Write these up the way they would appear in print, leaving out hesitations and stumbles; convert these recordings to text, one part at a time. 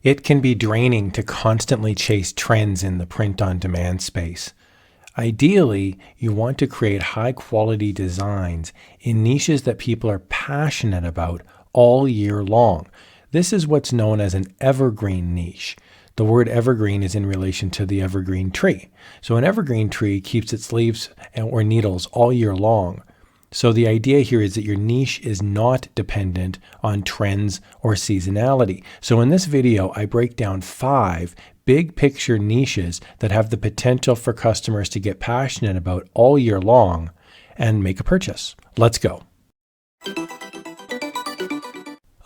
It can be draining to constantly chase trends in the print-on-demand space. Ideally, you want to create high-quality designs in niches that people are passionate about all year long. This is what's known as an evergreen niche. The word evergreen is in relation to the evergreen tree. So an evergreen tree keeps its leaves or needles all year long. So the idea here is that your niche is not dependent on trends or seasonality. So in this video, I break down 5 big picture niches that have the potential for customers to get passionate about all year long and make a purchase. Let's go.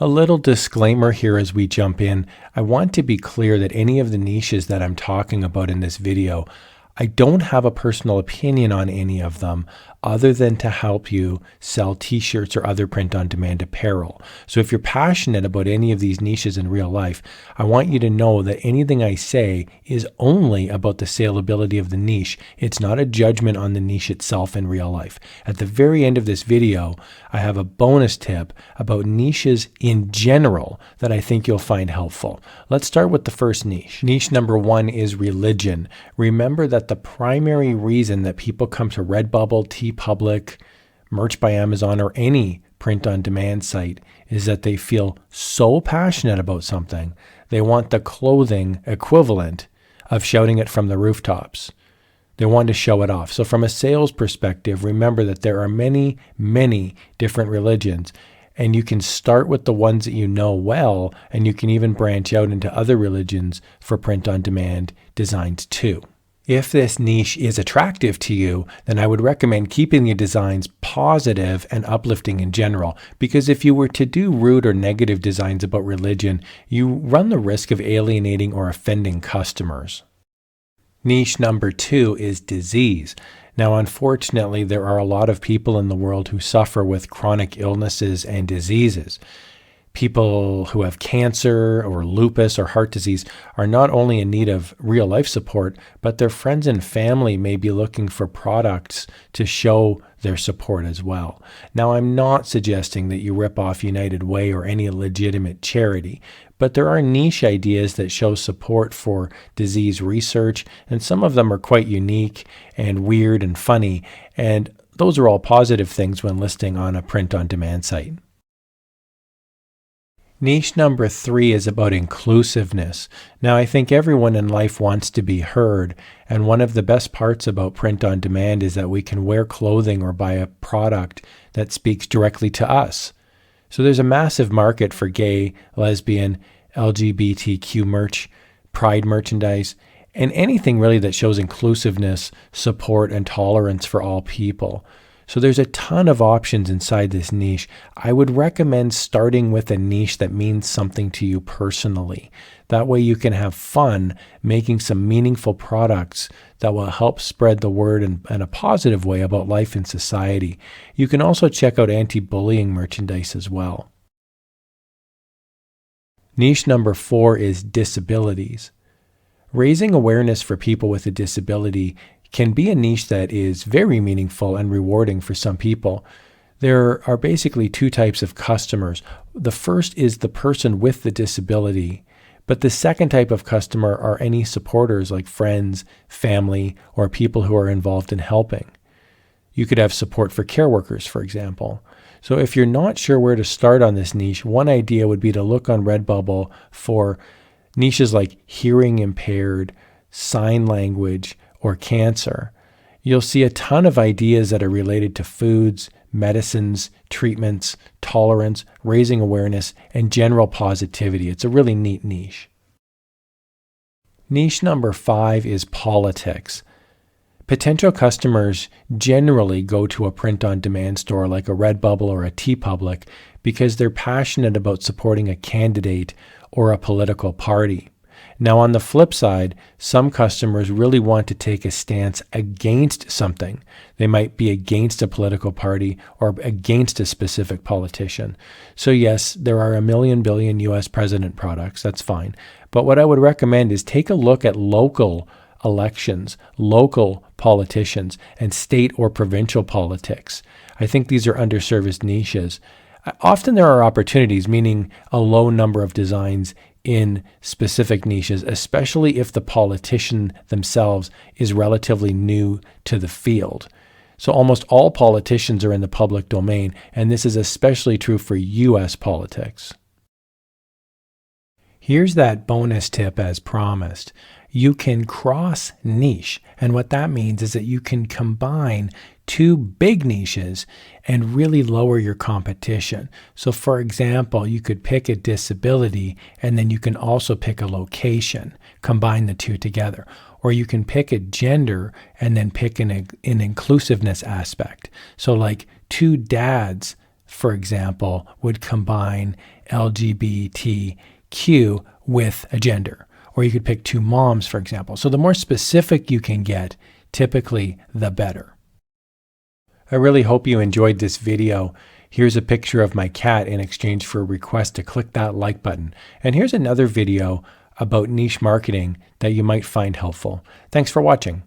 A little disclaimer here as we jump in. I want to be clear that any of the niches that I'm talking about in this video, I don't have a personal opinion on any of them other than to help you sell t-shirts or other print-on-demand apparel. So if you're passionate about any of these niches in real life, I want you to know that anything I say is only about the saleability of the niche. It's not a judgment on the niche itself in real life. At the very end of this video, I have a bonus tip about niches in general that I think you'll find helpful. Let's start with the first niche. Niche number 1 is religion. Remember that the primary reason that people come to Redbubble, Teepublic, Merch by Amazon, or any print-on-demand site is that they feel so passionate about something, they want the clothing equivalent of shouting it from the rooftops. They want to show it off. So from a sales perspective, remember that there are many, many different religions, and you can start with the ones that you know well, and you can even branch out into other religions for print-on-demand designs too. If this niche is attractive to you, then I would recommend keeping your designs positive and uplifting in general, because if you were to do rude or negative designs about religion, you run the risk of alienating or offending customers. Niche number 2 is disease. Now, unfortunately, there are a lot of people in the world who suffer with chronic illnesses and diseases. People who have cancer or lupus or heart disease are not only in need of real life support, but their friends and family may be looking for products to show their support as well. Now, I'm not suggesting that you rip off United Way or any legitimate charity, but there are niche ideas that show support for disease research, and some of them are quite unique and weird and funny, and those are all positive things when listing on a print-on-demand site. Niche number 3 is about inclusiveness. Now, I think everyone in life wants to be heard, and one of the best parts about print-on-demand is that we can wear clothing or buy a product that speaks directly to us. So there's a massive market for gay, lesbian, LGBTQ merch, pride merchandise, and anything really that shows inclusiveness, support, and tolerance for all people. So there's a ton of options inside this niche. I would recommend starting with a niche that means something to you personally. That way you can have fun making some meaningful products that will help spread the word in a positive way about life in society. You can also check out anti-bullying merchandise as well. Niche number 4 is disabilities. Raising awareness for people with a disability can be a niche that is very meaningful and rewarding for some people. There are basically 2 types of customers. The first is the person with the disability, but the second type of customer are any supporters like friends, family, or people who are involved in helping. You could have support for care workers, for example. So if you're not sure where to start on this niche, one idea would be to look on Redbubble for niches like hearing impaired, sign language, or cancer. You'll see a ton of ideas that are related to foods, medicines, treatments, tolerance, raising awareness, and general positivity. It's a really neat niche. Niche number 5 is politics. Potential customers generally go to a print-on-demand store like a Redbubble or a Teepublic because they're passionate about supporting a candidate or a political party. Now, on the flip side, some customers really want to take a stance against something. They might be against a political party or against a specific politician. So yes, there are a billion US president products. That's fine. But what I would recommend is take a look at local elections, local politicians, and state or provincial politics. I think these are underserviced niches. Often there are opportunities, meaning a low number of designs in specific niches, especially if the politician themselves is relatively new to the field. So almost all politicians are in the public domain, and this is especially true for US politics. Here's that bonus tip as promised. You can cross niche, and what that means is that you can combine two big niches and really lower your competition. So for example, you could pick a disability and then you can also pick a location, combine the two together. Or you can pick a gender and then pick an inclusiveness aspect. So like two dads, for example, would combine LGBTQ with a gender. Or you could pick two moms, for example. So the more specific you can get, typically the better. I really hope you enjoyed this video. Here's a picture of my cat in exchange for a request to click that like button. And here's another video about niche marketing that you might find helpful. Thanks for watching.